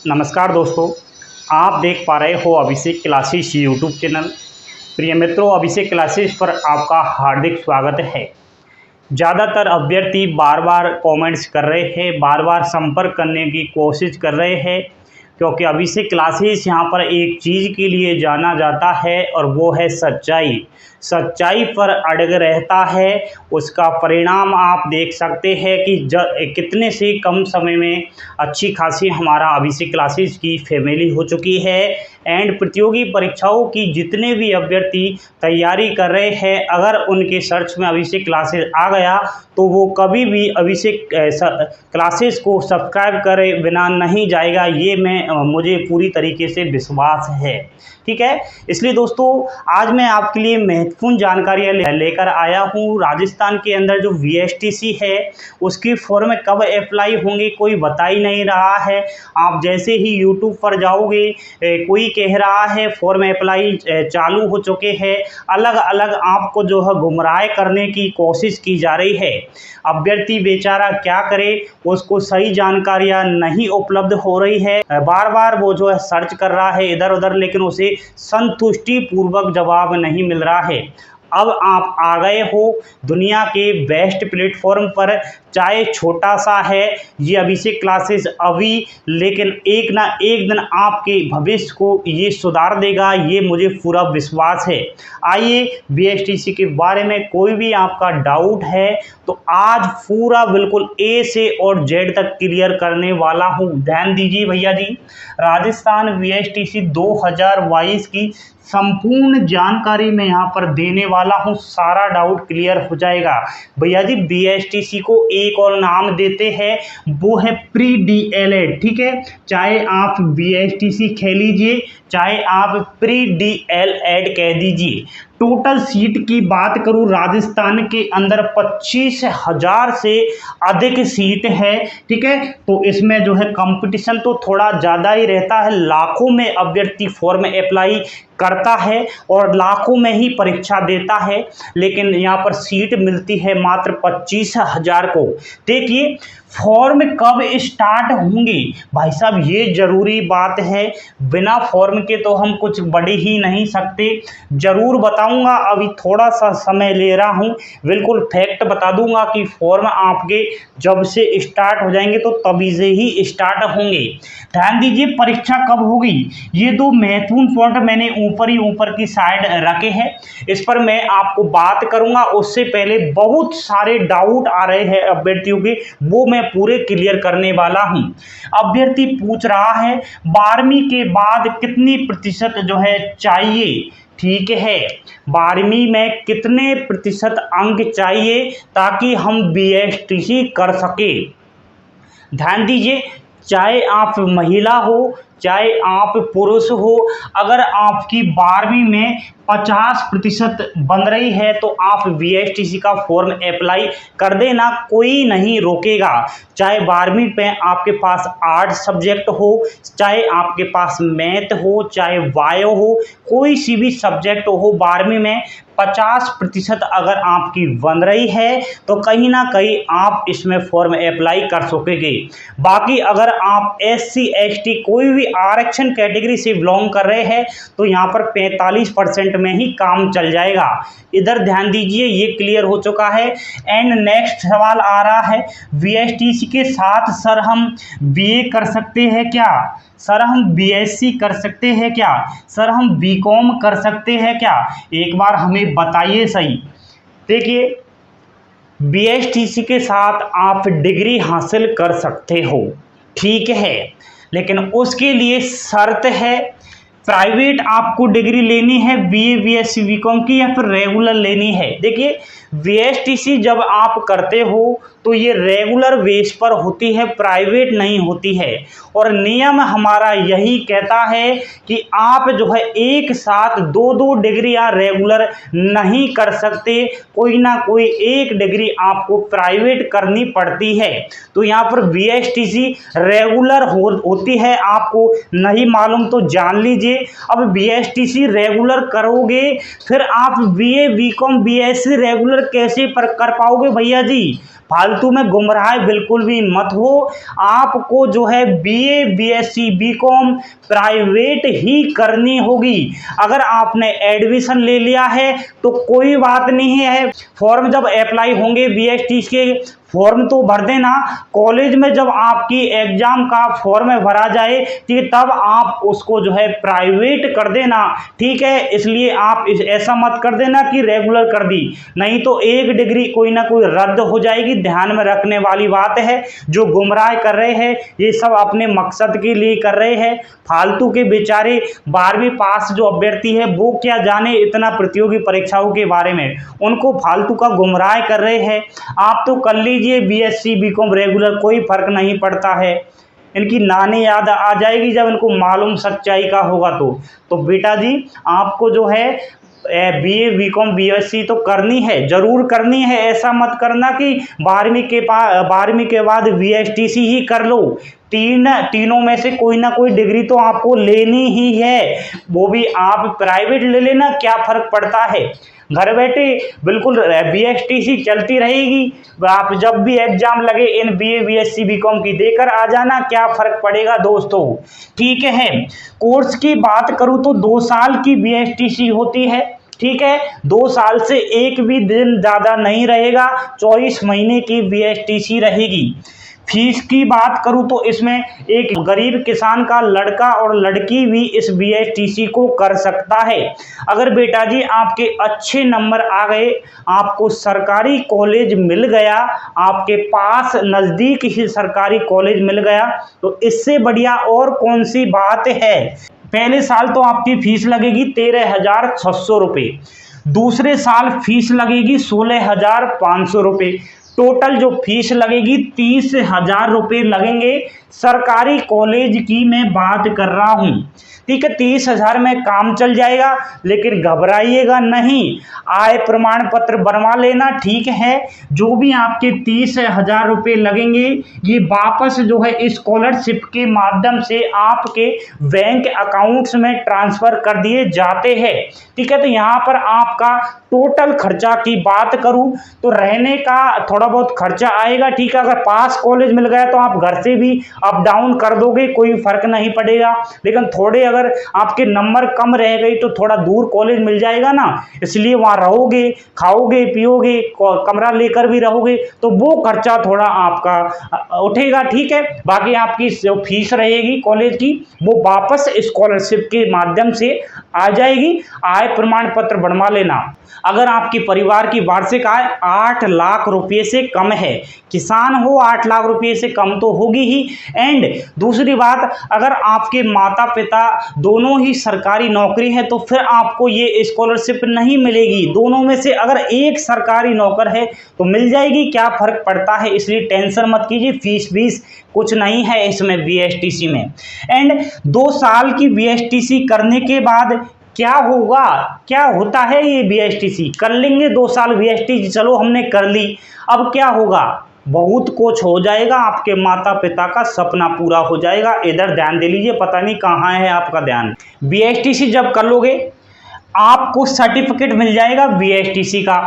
नमस्कार दोस्तों, आप देख पा रहे हो अभिषेक क्लासेस यूट्यूब चैनल। प्रिय मित्रों, अभिषेक क्लासेस पर आपका हार्दिक स्वागत है। ज़्यादातर अभ्यर्थी बार बार कमेंट्स कर रहे हैं, बार बार संपर्क करने की कोशिश कर रहे हैं, क्योंकि अभिषेक क्लासेस यहाँ पर एक चीज़ के लिए जाना जाता है और वो है सच्चाई। सच्चाई पर अड़ग रहता है, उसका परिणाम आप देख सकते हैं कि कितने से कम समय में अच्छी खासी हमारा अभिषेक क्लासेस की फैमिली हो चुकी है। एंड प्रतियोगी परीक्षाओं की जितने भी अभ्यर्थी तैयारी कर रहे हैं, अगर उनके सर्च में अभिषेक क्लासेस आ गया तो वो कभी भी अभिषेक क्लासेस को सब्सक्राइब करे बिना नहीं जाएगा। ये मुझे पूरी तरीके से विश्वास है, ठीक है। इसलिए दोस्तों, आज मैं आपके लिए महत्वपूर्ण जानकारियाँ लेकर आया हूँ। राजस्थान के अंदर जो VSTC है उसकी फॉर्म कब अप्लाई होंगे कोई बता ही नहीं रहा है। आप जैसे ही यूट्यूब पर जाओगे, कोई कह रहा है फॉर्म अप्लाई चालू हो चुके हैं, अलग अलग आपको जो है गुमराह करने की कोशिश की जा रही है। अभ्यर्थी बेचारा क्या करे, उसको सही जानकारियाँ नहीं उपलब्ध हो रही है। बार बार वो जो है सर्च कर रहा है इधर उधर, लेकिन उसे संतुष्टि पूर्वक जवाब नहीं मिल रहा है। अब आप आ गए हो दुनिया के बेस्ट प्लेटफॉर्म पर, चाहे छोटा सा है ये अभिषेक क्लासेस अभी, लेकिन एक ना एक दिन आपके भविष्य को ये सुधार देगा, ये मुझे पूरा विश्वास है। आइए, VSTC के बारे में कोई भी आपका डाउट है तो आज पूरा बिल्कुल A से और Z तक क्लियर करने वाला हूँ। ध्यान दीजिए भैया जी, राजस्थान VSTC 2022 की संपूर्ण जानकारी मैं यहाँ पर देने वाला हूँ, सारा डाउट क्लियर हो जाएगा। भैया जी, VSTC को एक और नाम देते हैं, वो है प्री DLED, ठीक है। चाहे आप VSTC कह लीजिए, चाहे आप प्री DLED कह दीजिए। टोटल सीट की बात करूं, राजस्थान के अंदर 25,000 से अधिक सीट है, ठीक है। तो इसमें जो है कंपटीशन तो थोड़ा ज़्यादा ही रहता है। लाखों में अभ्यर्थी फॉर्म अप्लाई करता है और लाखों में ही परीक्षा देता है, लेकिन यहाँ पर सीट मिलती है मात्र 25,000 को। देखिए, फॉर्म कब स्टार्ट होंगे भाई साहब, ये जरूरी बात है। बिना फॉर्म के तो हम कुछ बढ़ ही नहीं सकते। जरूर बताऊंगा, अभी थोड़ा सा समय ले रहा हूं, बिल्कुल फैक्ट बता दूंगा कि फॉर्म आपके जब से स्टार्ट हो जाएंगे तो तभी से ही स्टार्ट होंगे। ध्यान दीजिए, परीक्षा कब होगी, ये दो महत्वपूर्ण पॉइंट मैंने ऊपर की साइड रखे हैं, इस पर मैं आपको बात करूंगा। उससे पहले बहुत सारे डाउट आ रहे हैं अभ्यर्थियों के, वो मैं पूरे क्लियर करने वाला हूं। अभ्यर्थी पूछ रहा है 12वीं के बाद कितनी प्रतिशत जो है चाहिए, ठीक है। 12वीं में कितने प्रतिशत अंक चाहिए ताकि हम VSTC कर सके। ध्यान दीजिए, चाहे आप महिला हो चाहे आप पुरुष हो, अगर आपकी 12वीं में 50% बन रही है तो आप VSTC का फॉर्म अप्लाई कर देना, कोई नहीं रोकेगा। चाहे 12वीं पे आपके पास आर्ट सब्जेक्ट हो, चाहे आपके पास मैथ हो, चाहे बायो हो, कोई सी भी सब्जेक्ट हो, 12वीं में 50% अगर आपकी बन रही है तो कहीं ना कहीं आप इसमें फॉर्म अप्लाई कर सकोगे। बाकी अगर आप SC ST कोई भी आरक्षण कैटेगरी से बिलोंग कर रहे हैं तो यहाँ पर 45% में ही काम चल जाएगा। इधर ध्यान दीजिए, ये क्लियर हो चुका है। एंड नेक्स्ट सवाल आ रहा है, VSTC के साथ सर हम BA कर सकते हैं क्या, सर हम BSc कर सकते हैं क्या, सर हम BCom कर सकते हैं क्या, एक बार हमें बताइए सही। देखिए, VSTC के साथ आप डिग्री हासिल कर सकते हो, ठीक है, लेकिन उसके लिए शर्त है, प्राइवेट आपको डिग्री लेनी है BA BSc BCom की या फिर रेगुलर लेनी है। देखिए, VSTC जब आप करते हो तो ये रेगुलर बेस पर होती है, प्राइवेट नहीं होती है। और नियम हमारा यही कहता है कि आप जो है एक साथ दो डिग्रियां रेगुलर नहीं कर सकते, कोई ना कोई एक डिग्री आपको प्राइवेट करनी पड़ती है। तो यहाँ पर VSTC रेगुलर होती है, आपको नहीं मालूम तो जान लीजिए। अब VSTC रेगुलर करोगे फिर आप BA BCom BSc रेगुलर कैसे कर पाओगे भैया जी। फालतू में गुमराह बिल्कुल भी मत हो। आपको जो है बीए, बीएससी, बीकॉम प्राइवेट ही करनी होगी। अगर आपने एडमिशन ले लिया है तो कोई बात नहीं है, फॉर्म जब अप्लाई होंगे बीएसटी के फॉर्म तो भर देना। कॉलेज में जब आपकी एग्जाम का फॉर्म भरा जाए ठीक है, तब आप उसको जो है प्राइवेट कर देना, ठीक है। इसलिए आप ऐसा मत कर देना कि रेगुलर कर दी, नहीं तो एक डिग्री कोई ना कोई रद्द हो जाएगी। ध्यान में रखने वाली बात है। जो गुमराह कर रहे हैं ये सब अपने मकसद के लिए कर रहे हैं। फालतू के बेचारे 12वीं पास जो अभ्यर्थी है वो क्या जाने इतना प्रतियोगी परीक्षाओं के बारे में, उनको फालतू का गुमराह कर रहे हैं। आप तो कर लीजिए बीएससी, बीकॉम रेगुलर, कोई फर्क नहीं पड़ता है। इनकी नानी याद आ जाएगी जब इनको मालूम सच्चाई का होगा। तो बेटा जी आपको जो है बीए, बीकॉम, बीएससी तो करनी है, जरूर करनी है। ऐसा मत करना कि 12वीं के बाद बीएसटीसी ही कर लो। तीनों में से कोई ना कोई डिग्री तो आपको लेनी ही है, वो भी आप प्राइवेट ले लेना, क्या फर्क पड़ता है। घर बैठे बिल्कुल बीएसटीसी चलती रहेगी। आप जब भी एग्जाम लगे इन बीए, बीएससी, बीकॉम की देकर आ जाना, क्या फर्क पड़ेगा दोस्तों, ठीक है। कोर्स की बात करूं तो 2 साल की बीएसटीसी होती है, ठीक है। 2 साल से एक भी दिन ज़्यादा नहीं रहेगा, 24 महीने की बीएसटीसी रहेगी। फीस की बात करूं तो इसमें एक गरीब किसान का लड़का और लड़की भी इस बीएसटीसी को कर सकता है। अगर बेटा जी आपके अच्छे नंबर आ गए, आपको सरकारी कॉलेज मिल गया, आपके पास नज़दीक ही सरकारी कॉलेज मिल गया, तो इससे बढ़िया और कौन सी बात है। पहले साल तो आपकी फीस लगेगी 13,600 रुपये, दूसरे साल फीस लगेगी 16,500 रुपये, टोटल जो फीस लगेगी 30,000 रुपये लगेंगे। सरकारी कॉलेज की मैं बात कर रहा हूँ, ठीक है। 30,000 में काम चल जाएगा, लेकिन घबराइएगा नहीं, आय प्रमाण पत्र बनवा लेना, ठीक है। जो भी आपके 30,000 रुपये लगेंगे ये वापस जो है स्कॉलरशिप के माध्यम से आपके बैंक अकाउंट्स में ट्रांसफ़र कर दिए जाते हैं, ठीक है। तो यहाँ पर आपका टोटल खर्चा की बात करूँ तो रहने का थोड़ा बहुत खर्चा आएगा, ठीक है। अगर पास कॉलेज मिल गया तो आप घर से भी अप डाउन कर दोगे, कोई फर्क नहीं पड़ेगा। लेकिन थोड़े अगर आपके नंबर कम रह गई तो थोड़ा दूर कॉलेज मिल जाएगा ना, इसलिए वहाँ रहोगे, खाओगे, पियोगे, कमरा लेकर भी रहोगे, तो वो खर्चा थोड़ा आपका उठेगा, ठीक है। बाकी आपकी जो फीस रहेगी कॉलेज की वो वापस स्कॉलरशिप के माध्यम से आ जाएगी। आय प्रमाण पत्र बनवा लेना। अगर आपके परिवार की वार्षिक आय 8 लाख रुपये से कम है, किसान हो 8 लाख रुपये से कम तो होगी ही। एंड दूसरी बात, अगर आपके माता पिता दोनों ही सरकारी नौकरी है तो फिर आपको ये स्कॉलरशिप नहीं मिलेगी। दोनों में से अगर एक सरकारी नौकर है तो मिल जाएगी, क्या फर्क पड़ता है। इसलिए टेंशन मत कीजिए, फीस कुछ नहीं है इसमें बीएसटीसी में। एंड 2 साल की बीएसटीसी करने के बाद क्या होगा, क्या होता है, ये बीएसटीसी कर लेंगे 2 साल बीएसटीसी, चलो हमने कर ली, अब क्या होगा, बहुत कुछ हो जाएगा, आपके माता पिता का सपना पूरा हो जाएगा। इधर ध्यान दे लीजिए, पता नहीं कहाँ है आपका ध्यान। बीएसटीसी जब कर लोगे आपको सर्टिफिकेट मिल जाएगा बीएसटीसी का।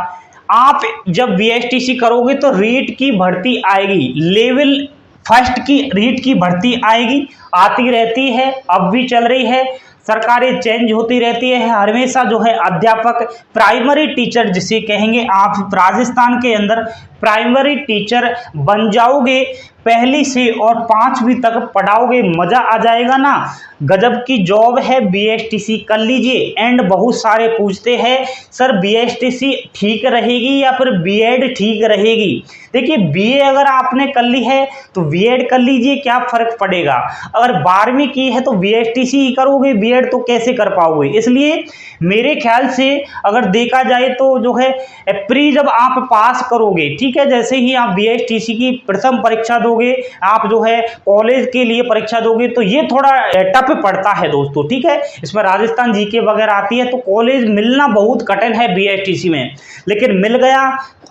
आप जब बीएसटीसी करोगे तो रीट की भर्ती आएगी, लेवल फर्स्ट की रीट की भर्ती आएगी, आती रहती है, अब भी चल रही है। सरकारें चेंज होती रहती है हमेशा, जो है अध्यापक, प्राइमरी टीचर जिसे कहेंगे, आप राजस्थान के अंदर प्राइमरी टीचर बन जाओगे, पहली से और 5वीं तक पढ़ाओगे, मजा आ जाएगा ना, गजब की जॉब है। बीएसटीसी कर लीजिए। एंड बहुत सारे पूछते हैं सर बीएसटीसी ठीक रहेगी या फिर बीएड ठीक रहेगी। देखिए बीए अगर आपने कर ली है तो बीएड कर लीजिए, क्या फर्क पड़ेगा। अगर 12वीं की है तो बीएसटीसी ही करोगे, बीएड तो कैसे कर पाओगे। इसलिए मेरे ख्याल से अगर देखा जाए तो जो है प्री जब आप पास करोगे, ठीक है, जैसे ही आप बीएसटीसी की प्रथम परीक्षा दोगे, आप जो है कॉलेज के लिए परीक्षा दोगे, तो ये थोड़ा टफ पड़ता है दोस्तों, ठीक है। इसमें राजस्थान जीके वगैरह आती है, तो कॉलेज मिलना बहुत कठिन है बीएसटीसी में, लेकिन मिल गया,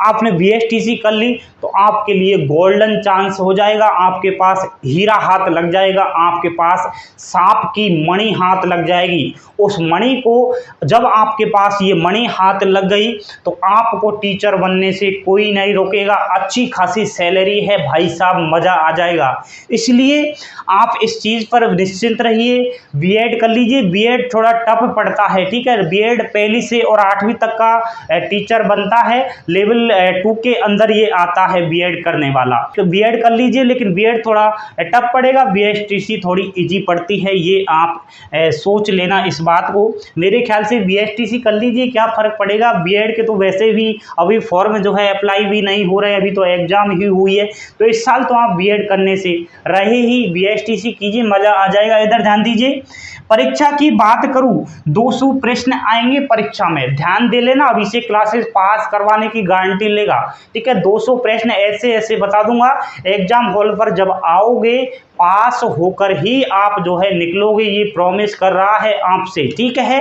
आपने बीएसटीसी कर ली तो आपके लिए गोल्डन चांस हो जाएगा, आपके पास हीरा हाथ लग जाएगा, आपके पास सांप की मणि हाथ लग जाएगी। उस मणि को जब आपके पास ये मणि हाथ लग गई तो आपको टीचर बनने से कोई नहीं रोक रुकेगा, अच्छी खासी सैलरी है भाई साहब, मज़ा आ जाएगा। इसलिए आप इस चीज़ पर निश्चिंत रहिए, बीएड कर लीजिए। बीएड थोड़ा टफ पड़ता है, ठीक है। बीएड पहली से और 8वीं तक का टीचर बनता है, लेवल 2 के अंदर ये आता है बीएड करने वाला। तो बीएड कर लीजिए, लेकिन बीएड थोड़ा टफ पड़ेगा, बीएसटीसी थोड़ी इजी पड़ती है, ये आप सोच लेना इस बात को। मेरे ख्याल से बीएसटीसी कर लीजिए, क्या फ़र्क पड़ेगा। बीएड के तो वैसे भी अभी फॉर्म जो है अप्लाई भी नहीं हो रहे, अभी तो एग्ज़ाम ही हुई है, तो इस साल तो आप बीएड करने से रहे ही, बीएसटीसी कीजिए, मज़ा आ जाएगा। इधर ध्यान दीजिए, परीक्षा की बात करूं, 200 प्रश्न आएंगे परीक्षा में, ध्यान दे लेना। अभी से क्लासेस पास करवाने की गारंटी लेगा, ठीक है। 200 प्रश्न ऐसे ऐसे बता दूंगा, एग्जाम हॉल पर जब आओगे पास होकर ही आप जो है निकलोगे, ये प्रॉमिस कर रहा है आपसे, ठीक है।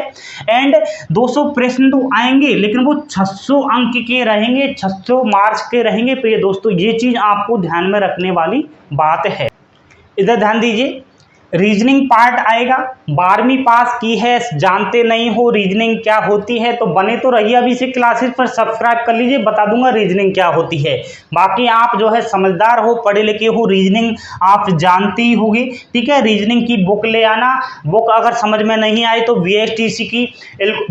एंड 200 प्रश्न तो आएंगे, लेकिन वो 600 अंक के रहेंगे, 600 मार्क्स के रहेंगे। प्रिय दोस्तों, ये चीज़ आपको ध्यान में रखने वाली बात है। इधर ध्यान दीजिए, रीजनिंग पार्ट आएगा। 12वीं पास की है, जानते नहीं हो रीजनिंग क्या होती है, तो बने तो रहिए अभी से क्लासेस पर, सब्सक्राइब कर लीजिए, बता दूंगा रीजनिंग क्या होती है। बाकी आप जो है समझदार हो, पढ़े लिखे हो, रीजनिंग आप जानती ही होगी, ठीक है। रीजनिंग की बुक ले आना, बुक अगर समझ में नहीं आई तो बीएसटीसी की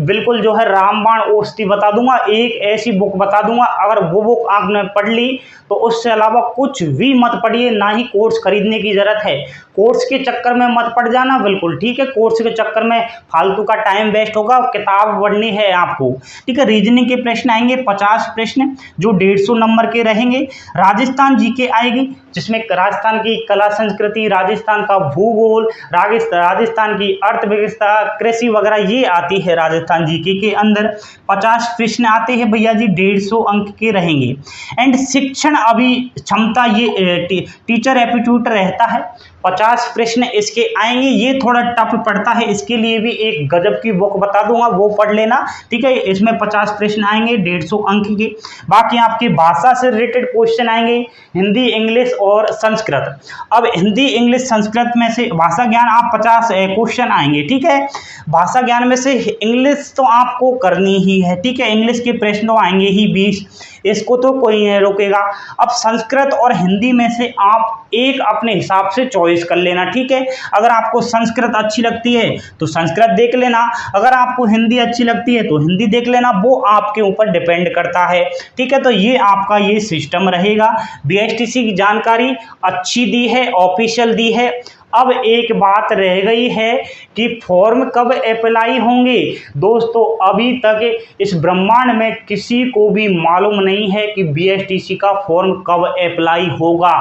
बिल्कुल जो है रामबाण ओस्ती बता दूंगा, एक ऐसी बुक बता दूंगा, अगर वो बुक आपने पढ़ ली तो उससे अलावा कुछ भी मत पढ़िए, ना ही कोर्स खरीदने की जरूरत है। कोर्स के चक्कर में मत पड़ जाना, बिल्कुल ठीक है। कोर्स के चक्कर में फालतू का टाइम वेस्ट होगा, किताब पढ़नी है आपको, ठीक है। रीजनिंग के प्रश्न आएंगे 50 प्रश्न, जो 150 नंबर के रहेंगे। राजस्थान जीके आएगी, जिसमें राजस्थान की कला संस्कृति, राजस्थान का भूगोल, राजस्थान की अर्थव्यवस्था, कृषि वगैरह ये आती है राजस्थान जीके के अंदर। 50 प्रश्न आते हैं भैया जी, 150 अंक के रहेंगे। एंड शिक्षण अभी क्षमता, ये टीचर एप्टीट्यूड रहता है, 50 प्रश्न इसके आएंगे। ये थोड़ा टफ पड़ता है, इसके लिए भी एक गजब की बुक बता दूंगा, वो पढ़ लेना, ठीक है। इसमें 50 प्रश्न आएंगे 150 अंक के। बाकी आपकी भाषा से रिलेटेड क्वेश्चन आएंगे, हिंदी, इंग्लिश और संस्कृत। अब हिंदी, इंग्लिश, संस्कृत में से भाषा ज्ञान आप 50 क्वेश्चन आएंगे, ठीक है। भाषा ज्ञान में से इंग्लिश तो आपको करनी ही है, ठीक है। इंग्लिश के प्रश्न तो आएंगे ही 20, इसको तो कोई नहीं रोकेगा। अब संस्कृत और हिंदी में से आप एक अपने हिसाब से चॉइस कर लेना, ठीक है। अगर आपको संस्कृत अच्छी लगती है तो संस्कृत देख लेना, अगर आपको हिंदी अच्छी लगती है तो हिंदी देख लेना, वो आपके ऊपर डिपेंड करता है, ठीक है। तो ये आपका ये सिस्टम रहेगा। बीएसटीसी की जानकारी अच्छी दी है, ऑफिशियल दी है। अब एक बात रह गई है कि फॉर्म कब अप्लाई होंगे। दोस्तों, अभी तक इस ब्रह्मांड में किसी को भी मालूम नहीं है कि बीएसटीसी का फॉर्म कब अप्लाई होगा।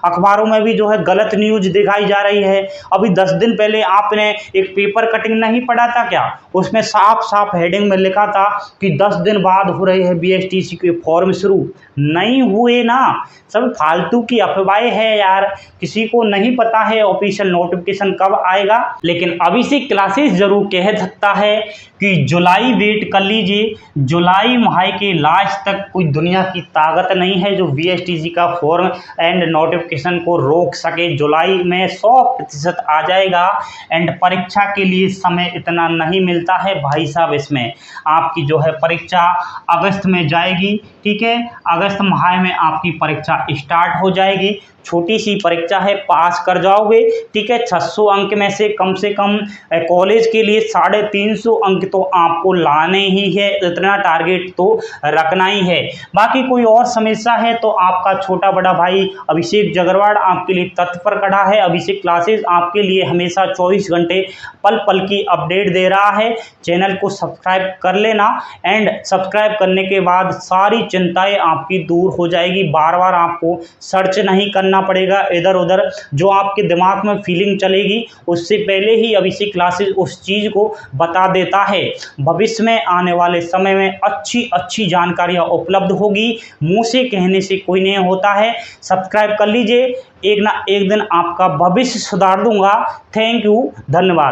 अखबारों में भी जो है गलत न्यूज दिखाई जा रही है। अभी 10 दिन पहले आपने एक पेपर कटिंग नहीं पढ़ा था क्या, उसमें साफ साफ हेडिंग में लिखा था कि 10 दिन बाद हो रहे हैं बीएसटीसी के फॉर्म शुरू। नहीं हुए ना, सब फालतू की अफवाहें है यार, किसी को नहीं पता है ऑफिशियल नोटिफिकेशन कब आएगा। लेकिन अभी से क्लासेस जरूर कह सकता है कि जुलाई वेट कर लीजिए, जुलाई माह के लास्ट तक कोई दुनिया की ताकत नहीं है जो बीएसटीसी का फॉर्म एंड नोटिफिकेशन को रोक सके। जुलाई में 100% आ जाएगा। एंड परीक्षा के लिए समय इतना नहीं मिलता है भाई साहब, इसमें आपकी जो है परीक्षा अगस्त में जाएगी, ठीक है। अगस्त माह में आपकी परीक्षा स्टार्ट हो जाएगी। छोटी सी परीक्षा है, पास कर जाओगे, ठीक है। 600 अंक में से कम कॉलेज के लिए 350 अंक तो आपको लाने ही है, इतना टारगेट तो रखना ही है। बाकी कोई और समस्या है तो आपका छोटा बड़ा भाई अभिषेक जगरवाड़ आपके लिए तत्पर खड़ा है। अभिषेक क्लासेस आपके लिए हमेशा 24 घंटे पल पल की अपडेट दे रहा है। चैनल को सब्सक्राइब कर लेना, एंड सब्सक्राइब करने के बाद सारी चिंताएं आपकी दूर हो जाएगी। बार बार आपको सर्च नहीं करना पड़ेगा इधर उधर, जो आपके दिमाग में फीलिंग चलेगी उससे पहले ही अभिषेक क्लासेस उस चीज को बता देता है। भविष्य में आने वाले समय में अच्छी जानकारियां उपलब्ध होगी, मुंह से कहने से कोई नहीं होता है। सब्सक्राइब कर लीजिए, एक ना एक दिन आपका भविष्य सुधार दूंगा। थैंक यू, धन्यवाद।